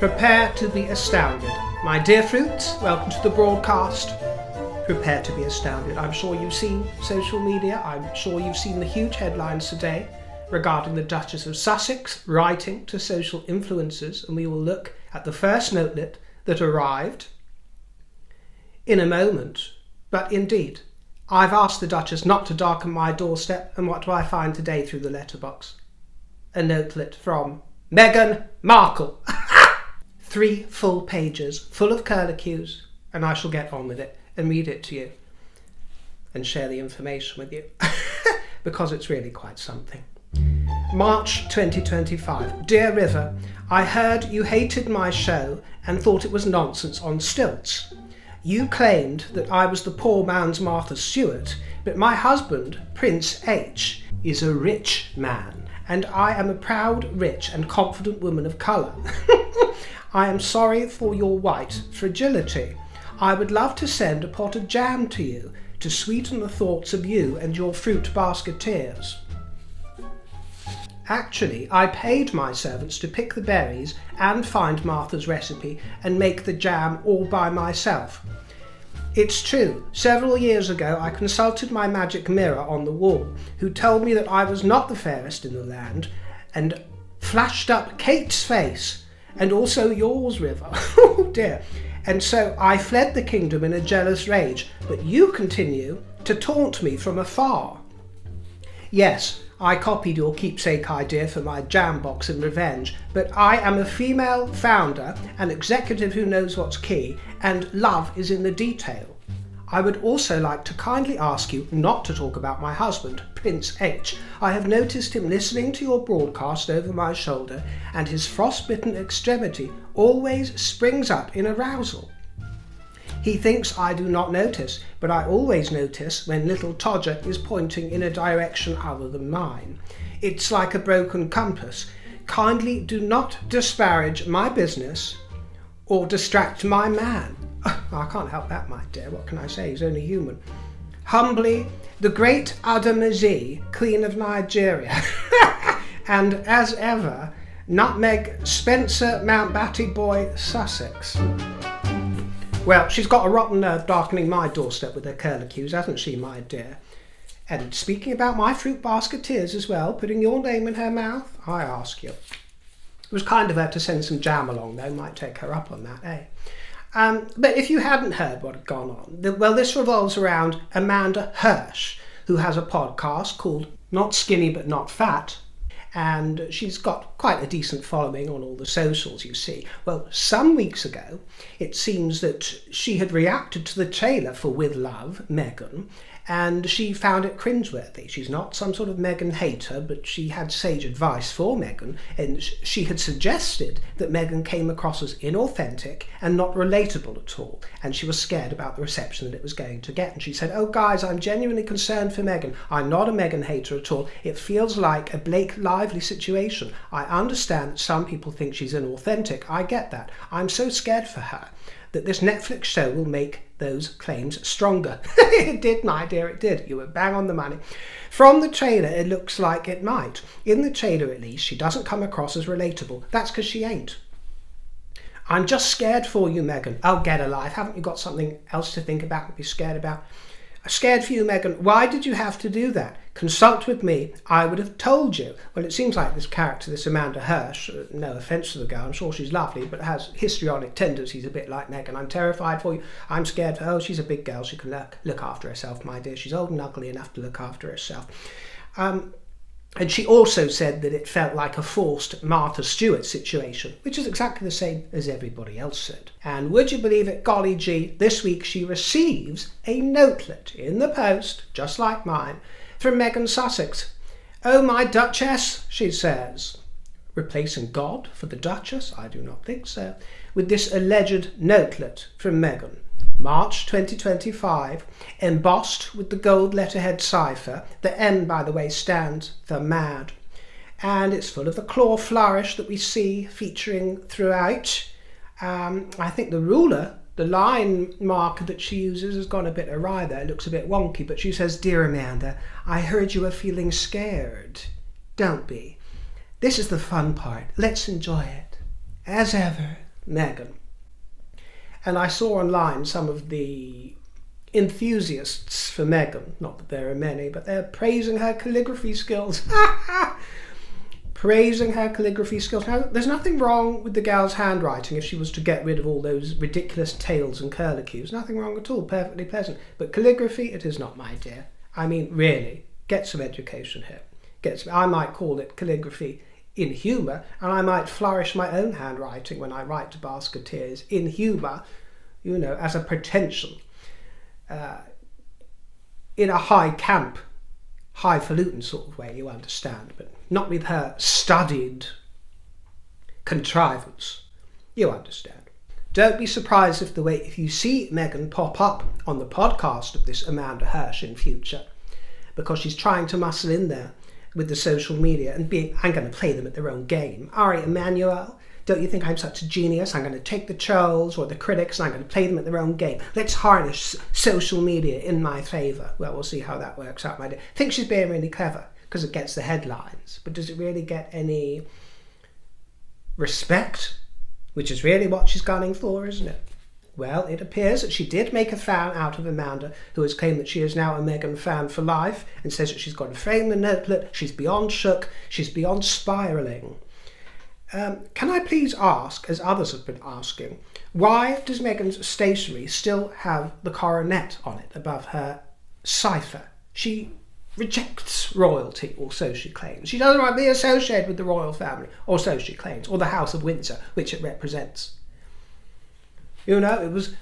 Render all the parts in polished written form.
Prepare to be astounded. My dear fruits, welcome to the broadcast. Prepare to be astounded. I'm sure you've seen social media. I'm sure you've seen the huge headlines today regarding the Duchess of Sussex writing to social influencers, and we will look at the first notelet that arrived in a moment. But indeed, I've asked the Duchess not to darken my doorstep, and what do I find today through the letterbox? A notelet from Meghan Markle. 3 full pages full of curlicues, and I shall get on with it and read it to you and share the information with you because it's really quite something. March 2025. Dear River, I heard you hated my show and thought it was nonsense on stilts. You claimed that I was the poor man's Martha Stewart, but my husband, Prince H, is a rich man, and I am a proud, rich and confident woman of colour. I am sorry for your white fragility. I would love to send a pot of jam to you to sweeten the thoughts of you and your fruit basketeers. Actually, I paid my servants to pick the berries and find Martha's recipe and make the jam all by myself. It's true, several years ago I consulted my magic mirror on the wall, who told me that I was not the fairest in the land, and flashed up Kate's face, and also yours, River. Oh dear. And so I fled the kingdom in a jealous rage, but you continue to taunt me from afar. Yes, I copied your keepsake idea for my jam box in revenge, but I am a female founder, an executive who knows what's key, and love is in the detail. I would also like to kindly ask you not to talk about my husband, Prince H. I have noticed him listening to your broadcast over my shoulder, and his frostbitten extremity always springs up in arousal. He thinks I do not notice, but I always notice when little Todger is pointing in a direction other than mine. It's like a broken compass. Kindly do not disparage my business or distract my man. I can't help that, my dear. What can I say? He's only human. Humbly, the great Adamazi, Queen of Nigeria. And as ever, Nutmeg Spencer Mountbatten Boy Sussex. Well, she's got a rotten nerve darkening my doorstep with her curlicues, hasn't she, my dear? And speaking about my fruit basketeers as well, putting your name in her mouth, I ask you. It was kind of her to send some jam along, though. Might take her up on that, eh? But if you hadn't heard what had gone on, well, this revolves around Amanda Hirsch, who has a podcast called Not Skinny But Not Fat, and she's got quite a decent following on all the socials, you see. Well, some weeks ago, it seems that she had reacted to the trailer for With Love, Meghan, and she found it cringeworthy. She's not some sort of Meghan hater, but she had sage advice for Meghan, and she had suggested that Meghan came across as inauthentic and not relatable at all, and she was scared about the reception that it was going to get. And she said, "Oh guys, I'm genuinely concerned for Meghan. I'm not a Meghan hater at all. It feels like a Blake Lively situation. I understand that some people think she's inauthentic. I get that. I'm so scared for her that this Netflix show will make those claims stronger." It did, my dear, it did. You were bang on the money. From the trailer, it looks like it might. In the trailer, at least, she doesn't come across as relatable. That's because she ain't. I'm just scared for you, Meghan. Oh, get a life. Haven't you got something else to think about and be scared about? Scared for you, Meghan. Why did you have to do that? Consult with me. I would have told you. Well, it seems like this character, this Amanda Hirsch, no offence to the girl, I'm sure she's lovely, but has histrionic tendencies a bit like Meghan. I'm terrified for you. I'm scared for her. Oh, she's a big girl. She can look after herself, my dear. She's old and ugly enough to look after herself. And she also said that it felt like a forced Martha Stewart situation, which is exactly the same as everybody else said. And would you believe it, golly gee, this week she receives a notelet in the post, just like mine, from Meghan Sussex. "Oh, my Duchess," she says. Replacing God for the Duchess? I do not think so. With this alleged notelet from Meghan. March 2025, embossed with the gold letterhead cipher. The M, by the way, stands for mad. And it's full of the claw flourish that we see featuring throughout. I think the ruler, the line marker that she uses, has gone a bit awry there. It looks a bit wonky, but she says, "Dear Amanda, I heard you were feeling scared. Don't be. This is the fun part. Let's enjoy it. As ever, Meghan. And I saw online some of the enthusiasts for Meghan, not that there are many, but they're praising her calligraphy skills. Praising her calligraphy skills. Now, there's nothing wrong with the gal's handwriting if she was to get rid of all those ridiculous tails and curlicues. Nothing wrong at all, perfectly pleasant. But calligraphy, it is not, my dear. I mean, really, get some education here. I might call it calligraphy in humour, and I might flourish my own handwriting when I write to Basketeers in humour, you know, as a pretension, in a high camp, highfalutin sort of way, you understand, but not with her studied contrivance, you understand. Don't be surprised if you see Meghan pop up on the podcast of this Amanda Hirsch in future, because she's trying to muscle in there with the social media and I'm going to play them at their own game. Ari Emanuel, don't you think I'm such a genius? I'm going to take the trolls or the critics and I'm going to play them at their own game. Let's harness social media in my favour. Well, we'll see how that works out, my dear. I think she's being really clever because it gets the headlines, but does it really get any respect? Which is really what she's gunning for, isn't it? Well, it appears that she did make a fan out of Amanda, who has claimed that she is now a Meghan fan for life, and says that she's got to frame the notelet, she's beyond shook, she's beyond spiralling. Can I please ask, as others have been asking, why does Meghan's stationery still have the coronet on it above her cipher? She rejects royalty, or so she claims. She doesn't want to be associated with the royal family, or so she claims, or the House of Windsor, which it represents. You know, it was,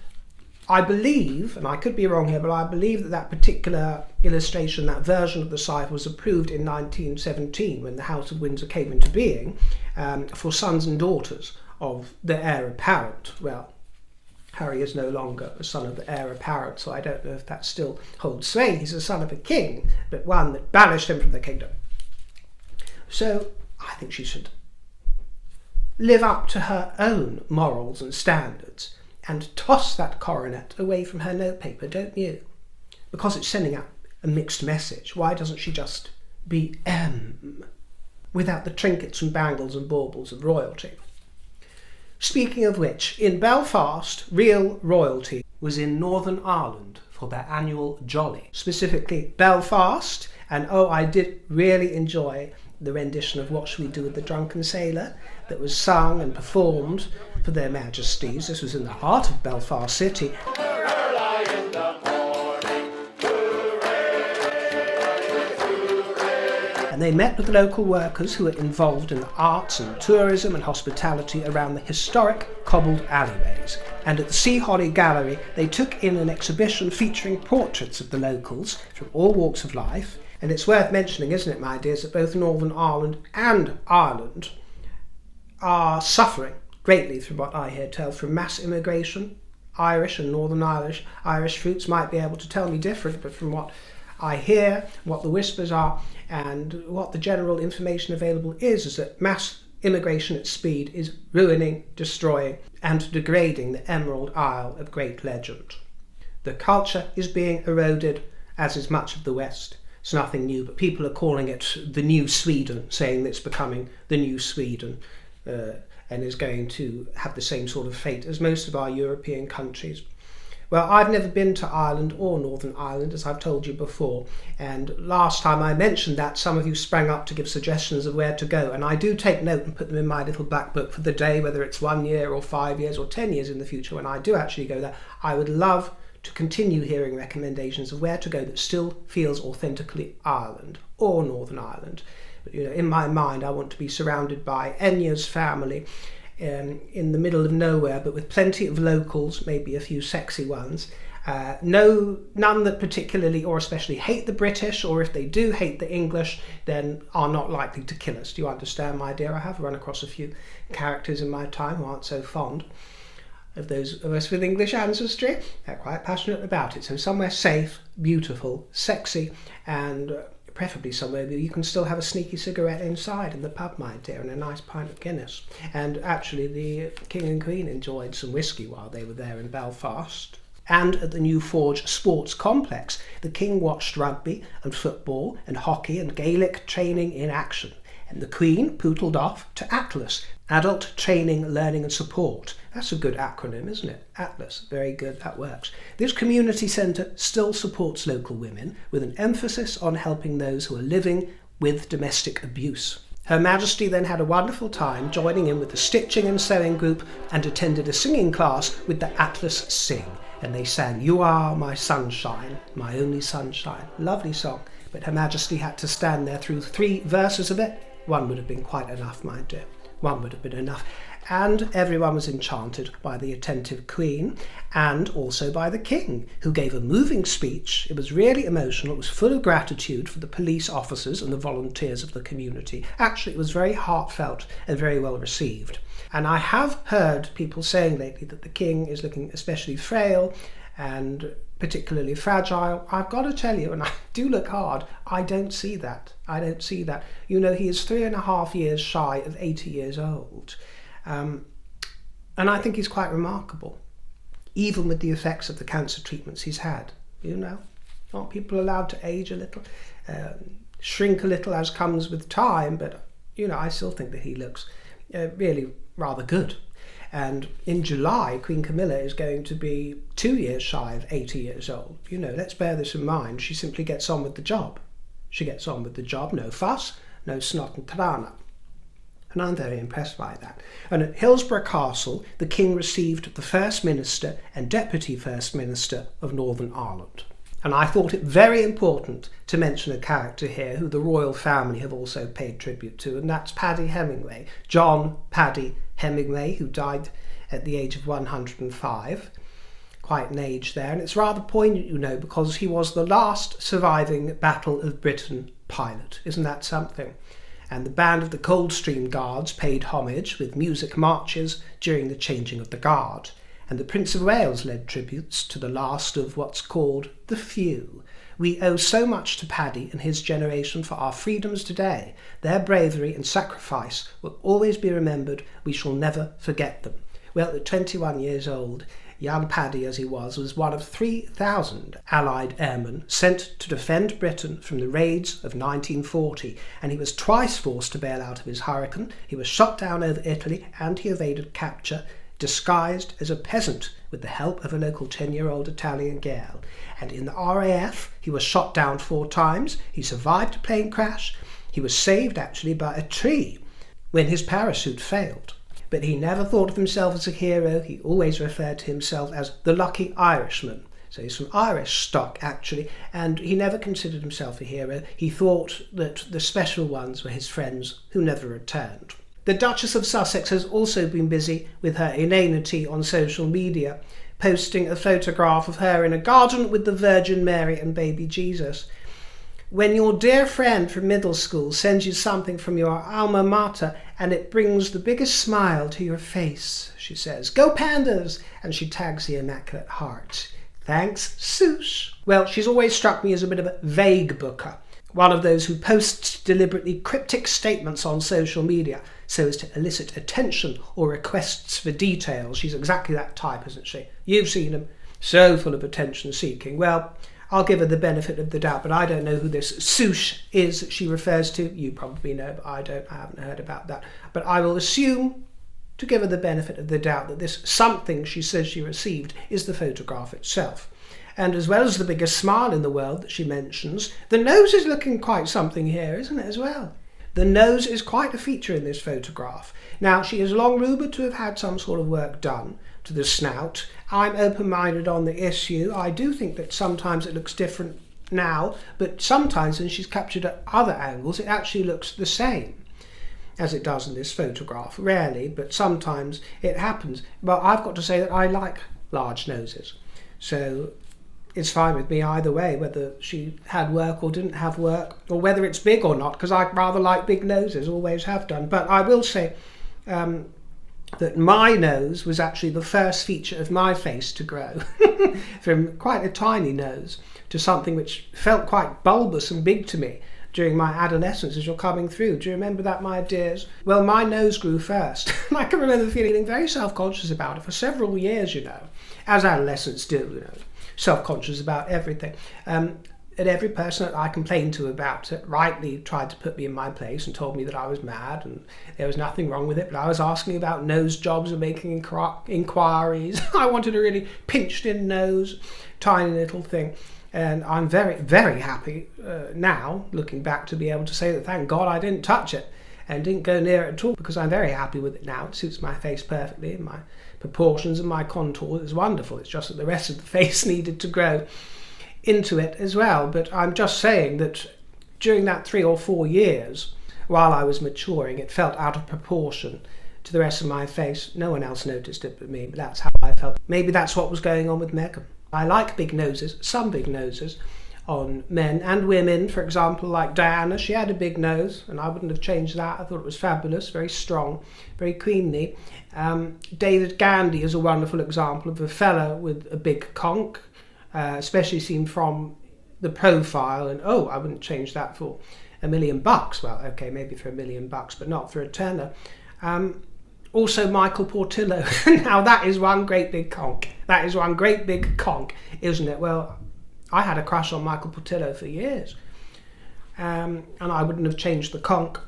I believe, and I could be wrong here, but I believe that particular illustration, that version of the cipher was approved in 1917 when the House of Windsor came into being for sons and daughters of the heir apparent. Well, Harry is no longer a son of the heir apparent, so I don't know if that still holds sway. He's a son of a king, but one that banished him from the kingdom. So I think she should live up to her own morals and standards and toss that coronet away from her notepaper, don't you? Because it's sending out a mixed message. Why doesn't she just be M, without the trinkets and bangles and baubles of royalty? Speaking of which, in Belfast, real royalty was in Northern Ireland for their annual jolly. Specifically Belfast, and I did really enjoy the rendition of What Shall We Do with the Drunken Sailor that was sung and performed for their majesties. This was in the heart of Belfast City. And they met with local workers who were involved in the arts and tourism and hospitality around the historic cobbled alleyways. And at the Sea Holly Gallery, they took in an exhibition featuring portraits of the locals from all walks of life. And it's worth mentioning, isn't it, my dears, that both Northern Ireland and Ireland are suffering greatly, from what I hear tell, from mass immigration. Irish and Northern Irish fruits might be able to tell me different, but from what I hear, what the whispers are, and what the general information available is that mass immigration at speed is ruining, destroying, and degrading the Emerald Isle of great legend. The culture is being eroded, as is much of the West. It's nothing new, but people are calling it the new Sweden, saying that it's becoming the new Sweden, and is going to have the same sort of fate as most of our European countries. Well, I've never been to Ireland or Northern Ireland, as I've told you before, and last time I mentioned that, some of you sprang up to give suggestions of where to go, and I do take note and put them in my little black book for the day, whether it's 1 year or 5 years or 10 years in the future when I do actually go there. I would love to continue hearing recommendations of where to go that still feels authentically Ireland or Northern Ireland. But, you know, in my mind, I want to be surrounded by Enya's family in the middle of nowhere, but with plenty of locals, maybe a few sexy ones. None that particularly or especially hate the British, or if they do hate the English, then are not likely to kill us. Do you understand, my dear? I have run across a few characters in my time who aren't so fond of those of us with English ancestry. They're quite passionate about it. So somewhere safe, beautiful, sexy, and preferably somewhere where you can still have a sneaky cigarette inside in the pub, my dear, and a nice pint of Guinness. And actually the King and Queen enjoyed some whiskey while they were there in Belfast. And at the New Forge Sports Complex, the King watched rugby and football and hockey and Gaelic training in action. and the Queen pootled off to ATLAS, Adult Training, Learning and Support. That's a good acronym, isn't it? ATLAS, very good, that works. This community centre still supports local women with an emphasis on helping those who are living with domestic abuse. Her Majesty then had a wonderful time joining in with the stitching and sewing group and attended a singing class with the Atlas Sing. And they sang "You Are My Sunshine, My Only Sunshine." Lovely song. But Her Majesty had to stand there through 3 verses of it. One would have been quite enough, my dear. One would have been enough. And everyone was enchanted by the attentive Queen and also by the King, who gave a moving speech. It was really emotional. It was full of gratitude for the police officers and the volunteers of the community. Actually, it was very heartfelt and very well received. And I have heard people saying lately that the King is looking especially frail and particularly fragile. I've got to tell you, and I do look hard, I don't see that. I don't see that. You know, he is 3.5 years shy of 80 years old. And I think he's quite remarkable, even with the effects of the cancer treatments he's had. You know, aren't people allowed to age a little, shrink a little as comes with time? But, you know, I still think that he looks really rather good. And in July, Queen Camilla is going to be 2 years shy of 80 years old. You know, let's bear this in mind. She simply gets on with the job. She gets on with the job, no fuss, no snot and trana. And I'm very impressed by that. And at Hillsborough Castle, the King received the First Minister and Deputy First Minister of Northern Ireland. And I thought it very important to mention a character here who the royal family have also paid tribute to, and that's Paddy Hemingway, John Paddy Hemingway, who died at the age of 105. Quite an age there. And it's rather poignant, you know, because he was the last surviving Battle of Britain pilot. Isn't that something? And the band of the Coldstream Guards paid homage with music marches during the changing of the guard. And the Prince of Wales led tributes to the last of what's called the few. We owe so much to Paddy and his generation for our freedoms today. Their bravery and sacrifice will always be remembered. We shall never forget them. Well, at 21 years old, young Paddy, as he was one of 3,000 Allied airmen sent to defend Britain from the raids of 1940, and he was twice forced to bail out of his hurricane. He was shot down over Italy, and he evaded capture, disguised as a peasant with the help of a local 10-year-old Italian girl. And in the RAF, he was shot down 4 times. He survived a plane crash. He was saved, actually, by a tree when his parachute failed. But he never thought of himself as a hero. He always referred to himself as the lucky Irishman. So he's from Irish stock, actually, and he never considered himself a hero. He thought that the special ones were his friends who never returned. The Duchess of Sussex has also been busy with her inanity on social media, posting a photograph of her in a garden with the Virgin Mary and baby Jesus. When your dear friend from middle school sends you something from your alma mater and it brings the biggest smile to your face, she says, "Go Pandas!" and she tags the Immaculate Heart. Thanks, Sush. Well, she's always struck me as a bit of a vague booker, one of those who posts deliberately cryptic statements on social media so as to elicit attention or requests for details. She's exactly that type, isn't she? You've seen him. So full of attention-seeking. Well, I'll give her the benefit of the doubt, but I don't know who this Sush is that she refers to. You probably know, but I don't. I haven't heard about that. But I will assume, to give her the benefit of the doubt, that this something she says she received is the photograph itself. And as well as the biggest smile in the world that she mentions, the nose is looking quite something here, isn't it, as well? The nose is quite a feature in this photograph. Now, she is long rumoured to have had some sort of work done to the snout. I'm open-minded on the issue. I do think that sometimes it looks different now, but sometimes when she's captured at other angles, it actually looks the same as it does in this photograph. Rarely, but sometimes it happens. But I've got to say that I like large noses. So it's fine with me either way, whether she had work or didn't have work, or whether it's big or not, because I rather like big noses, always have done. But I will say that my nose was actually the first feature of my face to grow, from quite a tiny nose to something which felt quite bulbous and big to me during my adolescence as you're coming through. Do you remember that, my dears? Well, my nose grew first. I can remember feeling very self-conscious about it for several years, you know, as adolescents do, you know. Self-conscious about everything. and every person that I complained to about it rightly tried to put me in my place and told me that I was mad and there was nothing wrong with it, but I was asking about nose jobs and making inquiries. I wanted a really pinched in nose, tiny little thing. And I'm very, very happy now, looking back, to be able to say that thank God I didn't touch it and didn't go near it at all, because I'm very happy with it now. It suits my face perfectly, my proportions and my contours. It's wonderful. It's just that the rest of the face needed to grow into it as well. But I'm just saying that during that 3 or 4 years, while I was maturing, it felt out of proportion to the rest of my face. No one else noticed it but me, but that's how I felt. Maybe that's what was going on with Meghan. I like big noses, some big noses, on men and women. For example, like Diana, she had a big nose, and I wouldn't have changed that. I thought it was fabulous, very strong, very queenly. David Gandy is a wonderful example of a fella with a big conch, especially seen from the profile, and I wouldn't change that for $1 million. Well, okay, maybe for $1 million, but not for a tenner. Also Michael Portillo. Now that is one great big conch. That is one great big conch, isn't it? Well, I had a crush on Michael Portillo for years. And I wouldn't have changed the conch.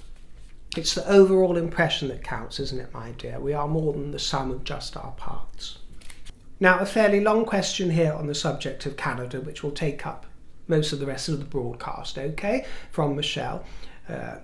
It's the overall impression that counts, isn't it, my dear? We are more than the sum of just our parts. Now, a fairly long question here on the subject of Canada, which will take up most of the rest of the broadcast, okay, from Michelle.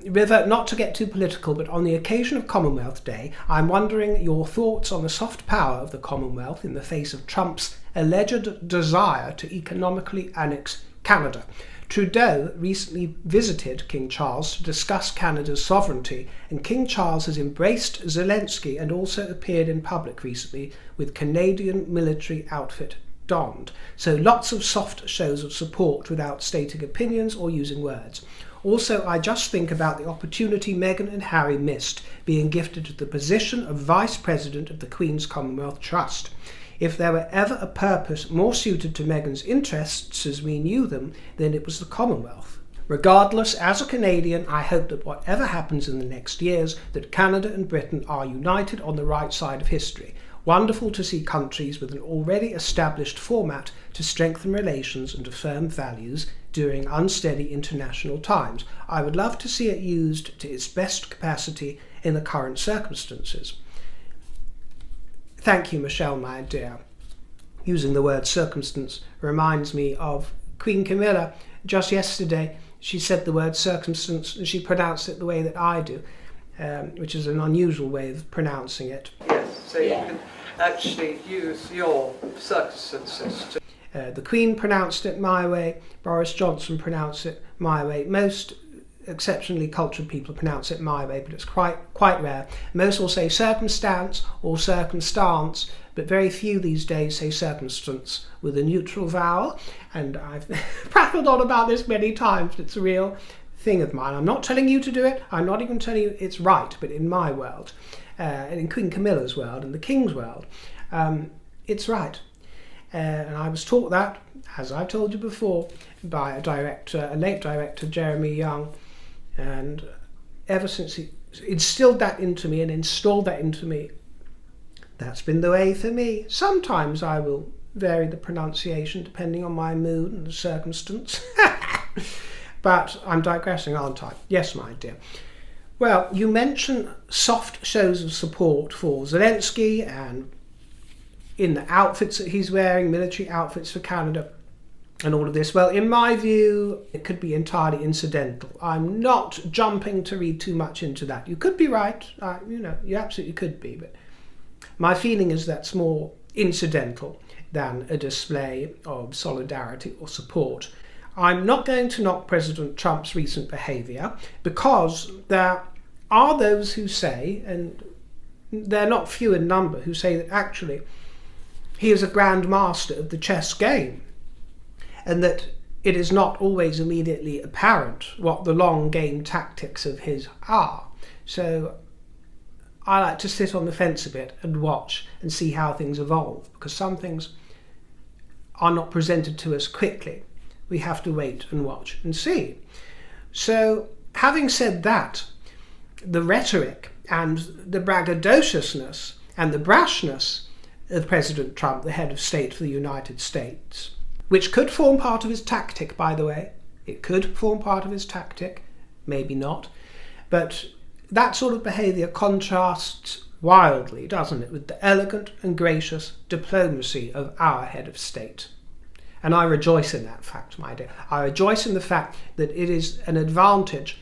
River, not to get too political, but on the occasion of Commonwealth Day, I'm wondering your thoughts on the soft power of the Commonwealth in the face of Trump's alleged desire to economically annex Canada. Trudeau recently visited King Charles to discuss Canada's sovereignty, and King Charles has embraced Zelensky and also appeared in public recently with Canadian military outfit donned. So lots of soft shows of support without stating opinions or using words. Also, I just think about the opportunity Meghan and Harry missed, being gifted the position of Vice President of the Queen's Commonwealth Trust. If there were ever a purpose more suited to Meghan's interests as we knew them, then it was the Commonwealth. Regardless, as a Canadian, I hope that whatever happens in the next years, that Canada and Britain are united on the right side of history. Wonderful to see countries with an already established format to strengthen relations and affirm values during unsteady international times. I would love to see it used to its best capacity in the current circumstances. Thank you, Michelle, my dear. Using the word circumstance reminds me of Queen Camilla. Just yesterday, she said the word circumstance and she pronounced it the way that I do, which is an unusual way of pronouncing it. Yes, so you can actually use your circumstances. The Queen pronounced it my way, Boris Johnson pronounced it my way. Most exceptionally cultured people pronounce it my way, but it's quite rare. Most will say circumstance or circumstance, but very few these days say circumstance with a neutral vowel, and I've prattled on about this many times. It's a real thing of mine. I'm not telling you to do it, I'm not even telling you it's right, but in my world, and in Queen Camilla's world and the King's world, it's right. And I was taught that, as I've told you before, by a late director, Jeremy Young, and ever since he instilled that into me and installed that into me, that's been the way for me. Sometimes I will vary the pronunciation depending on my mood and the circumstance. But I'm digressing, aren't I? Yes, my dear. Well, you mentioned soft shows of support for Zelensky and in the outfits that he's wearing, military outfits for Canada and all of this. Well, in my view, it could be entirely incidental. I'm not jumping to read too much into that. You could be right, you absolutely could be, but my feeling is that's more incidental than a display of solidarity or support. I'm not going to knock President Trump's recent behaviour, because there are those who say, and they're not few in number, who say that actually he is a grand master of the chess game, and that it is not always immediately apparent what the long game tactics of his are. So I like to sit on the fence a bit and watch and see how things evolve, because some things are not presented to us quickly. We have to wait and watch and see. So having said that, the rhetoric and the braggadociousness and the brashness of President Trump, the head of state for the United States, which could form part of his tactic, by the way. It could form part of his tactic, maybe not. But that sort of behaviour contrasts wildly, doesn't it, with the elegant and gracious diplomacy of our head of state. And I rejoice in that fact, my dear. I rejoice in the fact that it is an advantage,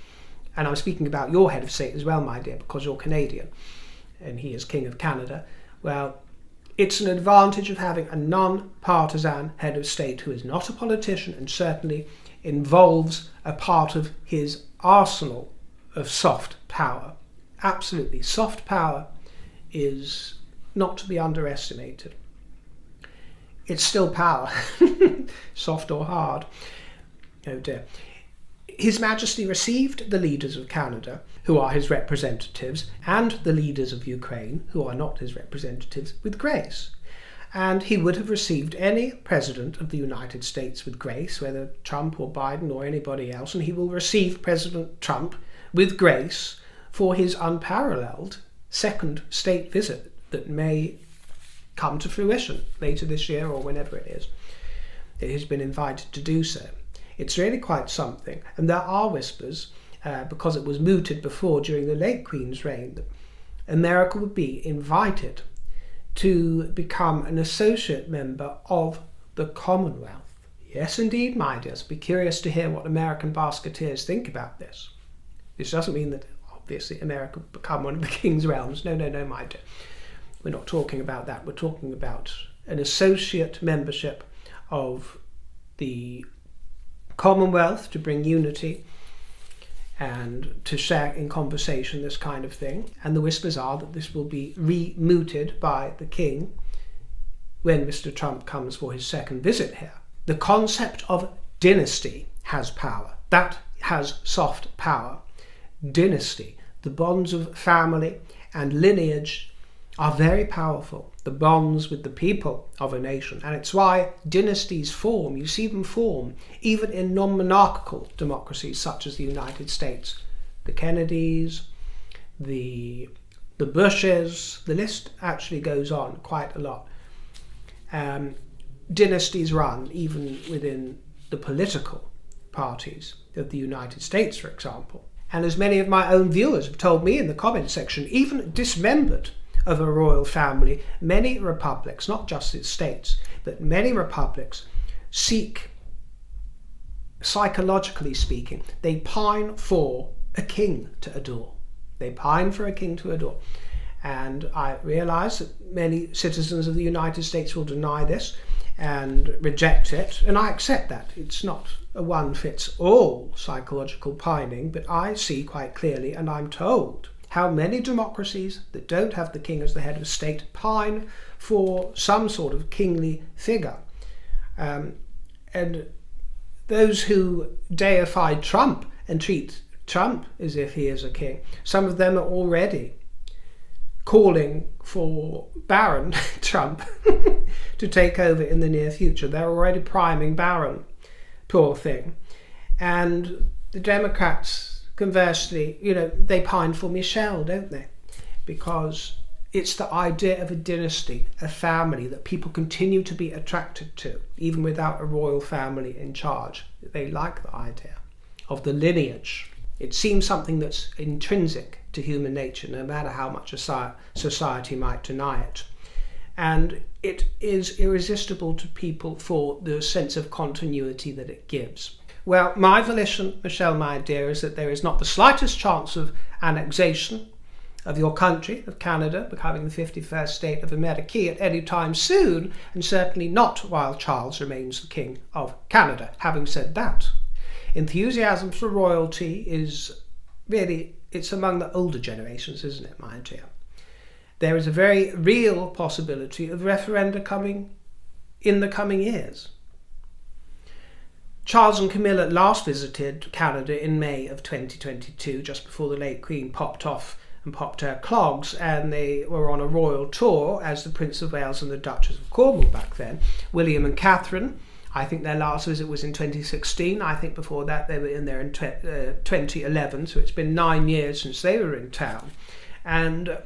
and I'm speaking about your head of state as well, my dear, because you're Canadian, and he is King of Canada. Well, it's an advantage of having a non-partisan head of state who is not a politician and certainly involves a part of his arsenal of soft power. Absolutely, soft power is not to be underestimated. It's still power, soft or hard. Oh dear. His Majesty received the leaders of Canada, who are his representatives, and the leaders of Ukraine, who are not his representatives, with grace. And he would have received any president of the United States with grace, whether Trump or Biden or anybody else, and he will receive President Trump with grace for his unparalleled second state visit that may come to fruition later this year or whenever it is. It has been invited to do so. It's really quite something. And there are whispers, because it was mooted before during the late Queen's reign, that America would be invited to become an associate member of the Commonwealth. Yes, indeed, my dears. Be curious to hear what American basketeers think about this. This doesn't mean that, obviously, America will become one of the King's realms. No, my dear. We're not talking about that. We're talking about an associate membership of the Commonwealth to bring unity and to share in conversation this kind of thing. And the whispers are that this will be re-mooted by the King when Mr. Trump comes for his second visit here. The concept of dynasty has power. That has soft power. Dynasty, the bonds of family and lineage, are very powerful, the bonds with the people of a nation. And it's why dynasties form. You see them form even in non-monarchical democracies such as the United States. The Kennedys, the Bushes, the list actually goes on quite a lot. Dynasties run even within the political parties of the United States, for example. And as many of my own viewers have told me in the comment section, even dismembered of a royal family, many republics, not just its states, but many republics seek, psychologically speaking, they pine for a king to adore. They pine for a king to adore. And I realise that many citizens of the United States will deny this and reject it, and I accept that. It's not a one-fits-all psychological pining, but I see quite clearly, and I'm told, how many democracies that don't have the king as the head of state pine for some sort of kingly figure. And those who deify Trump and treat Trump as if he is a king, some of them are already calling for Baron Trump to take over in the near future. They're already priming Baron, poor thing. And the Democrats, conversely, they pine for Michelle, don't they? Because it's the idea of a dynasty, a family that people continue to be attracted to, even without a royal family in charge. They like the idea of the lineage. It seems something that's intrinsic to human nature, no matter how much a society might deny it. And it is irresistible to people for the sense of continuity that it gives. Well, my volition, Michelle, my dear, is that there is not the slightest chance of annexation of your country, of Canada, becoming the 51st state of America at any time soon, and certainly not while Charles remains the King of Canada. Having said that, enthusiasm for royalty is really, it's among the older generations, isn't it, my dear? There is a very real possibility of referenda coming in the coming years. Charles and Camilla last visited Canada in May of 2022, just before the late Queen popped off and popped her clogs, and they were on a royal tour as the Prince of Wales and the Duchess of Cornwall back then. William and Catherine, I think their last visit was in 2016. I think before that they were in there in 2011, so it's been 9 years since they were in town. And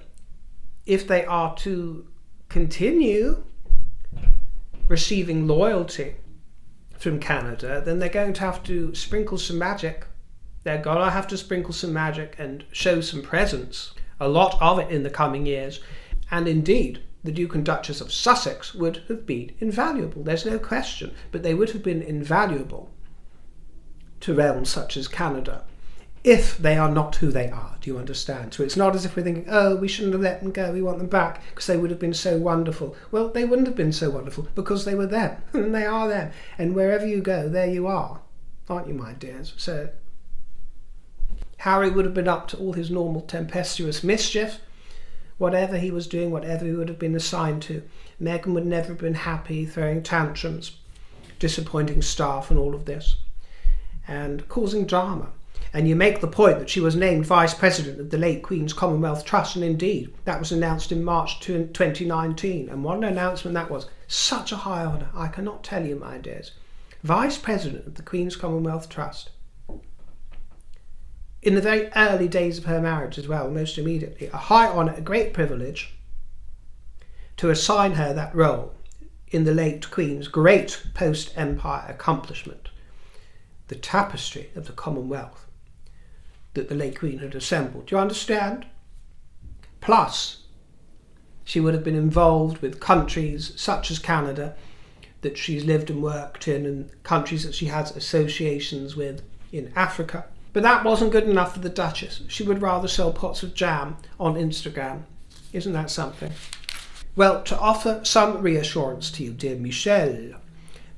if they are to continue receiving loyalty from Canada, then they're going to have to sprinkle some magic. They're going to have to sprinkle some magic and show some presence, a lot of it in the coming years. And indeed, the Duke and Duchess of Sussex would have been invaluable, there's no question, but they would have been invaluable to realms such as Canada, if they are not who they are. Do you understand? So it's not as if we're thinking, oh, we shouldn't have let them go, we want them back because they would have been so wonderful. Well, they wouldn't have been so wonderful because they were them, and they are them. And wherever you go, there you are, aren't you, my dears? So Harry would have been up to all his normal tempestuous mischief, whatever he was doing, whatever he would have been assigned to. Meghan would never have been happy, throwing tantrums, disappointing staff and all of this, and causing drama. And you make the point that she was named Vice President of the late Queen's Commonwealth Trust, and indeed, that was announced in March 2019. And what an announcement that was. Such a high honour, I cannot tell you, my dears. Vice President of the Queen's Commonwealth Trust. In the very early days of her marriage as well, most immediately. A high honour, a great privilege to assign her that role in the late Queen's great post-Empire accomplishment. The tapestry of the Commonwealth that the late Queen had assembled. Do you understand? Plus, she would have been involved with countries such as Canada that she's lived and worked in, and countries that she has associations with in Africa. But that wasn't good enough for the Duchess. She would rather sell pots of jam on Instagram. Isn't that something? Well, to offer some reassurance to you, dear Michelle,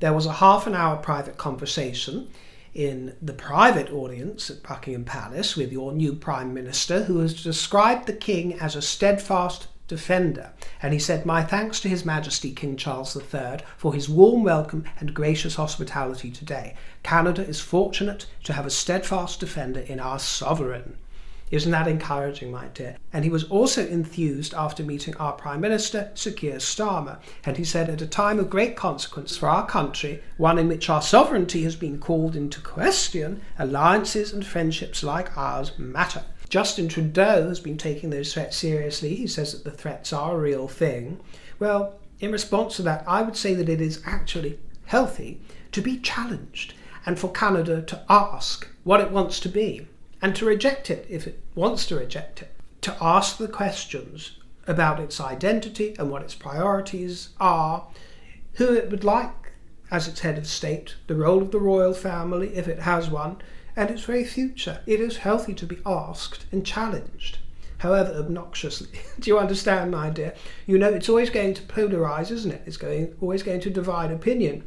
there was a half-an-hour private conversation in the private audience at Buckingham Palace with your new Prime Minister, who has described the King as a steadfast defender. And he said, "My thanks to His Majesty King Charles III for his warm welcome and gracious hospitality today. Canada is fortunate to have a steadfast defender in our sovereign." Isn't that encouraging, my dear? And he was also enthused after meeting our Prime Minister, Sir Keir Starmer. And he said, at a time of great consequence for our country, one in which our sovereignty has been called into question, alliances and friendships like ours matter. Justin Trudeau has been taking those threats seriously. He says that the threats are a real thing. Well, in response to that, I would say that it is actually healthy to be challenged and for Canada to ask what it wants to be, and to reject it if it wants to reject it, to ask the questions about its identity and what its priorities are, who it would like as its head of state, the role of the royal family if it has one, and its very future. It is healthy to be asked and challenged, however obnoxiously. Do you understand, my dear? You know, it's always going to polarize, isn't it? It's always going to divide opinion.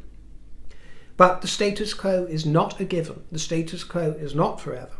But the status quo is not a given. The status quo is not forever,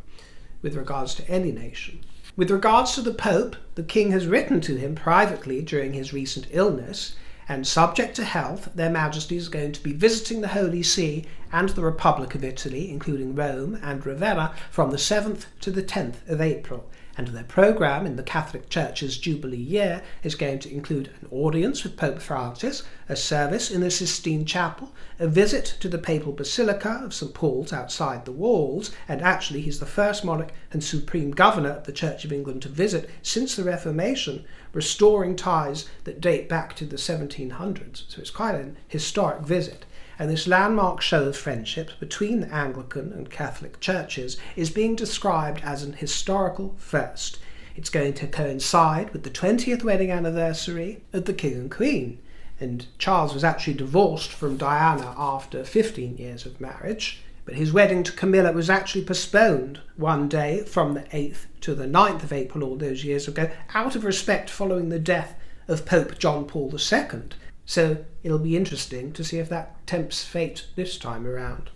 with regards to any nation. With regards to the Pope, the King has written to him privately during his recent illness, and subject to health, their Majesties are going to be visiting the Holy See and the Republic of Italy, including Rome and Ravenna, from the 7th to the 10th of April. And their programme in the Catholic Church's Jubilee year is going to include an audience with Pope Francis, a service in the Sistine Chapel, a visit to the Papal Basilica of St. Paul's outside the walls, and actually he's the first monarch and supreme governor of the Church of England to visit since the Reformation, restoring ties that date back to the 1700s. So it's quite an historic visit. And this landmark show of friendship between the Anglican and Catholic churches is being described as an historical first. It's going to coincide with the 20th wedding anniversary of the King and Queen. And Charles was actually divorced from Diana after 15 years of marriage, but his wedding to Camilla was actually postponed one day from the 8th to the 9th of April all those years ago, out of respect following the death of Pope John Paul II. So it'll be interesting to see if that tempts fate this time around.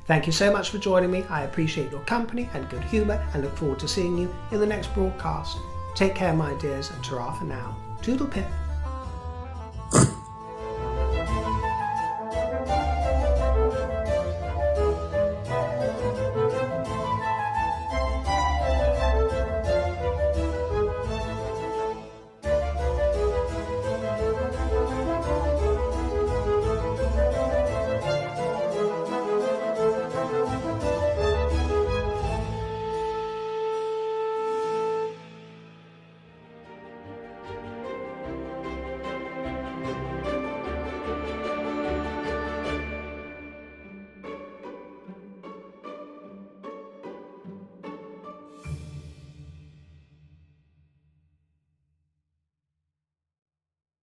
Thank you so much for joining me. I appreciate your company and good humour and look forward to seeing you in the next broadcast. Take care, my dears, and ta-ra for now. Toodle pip.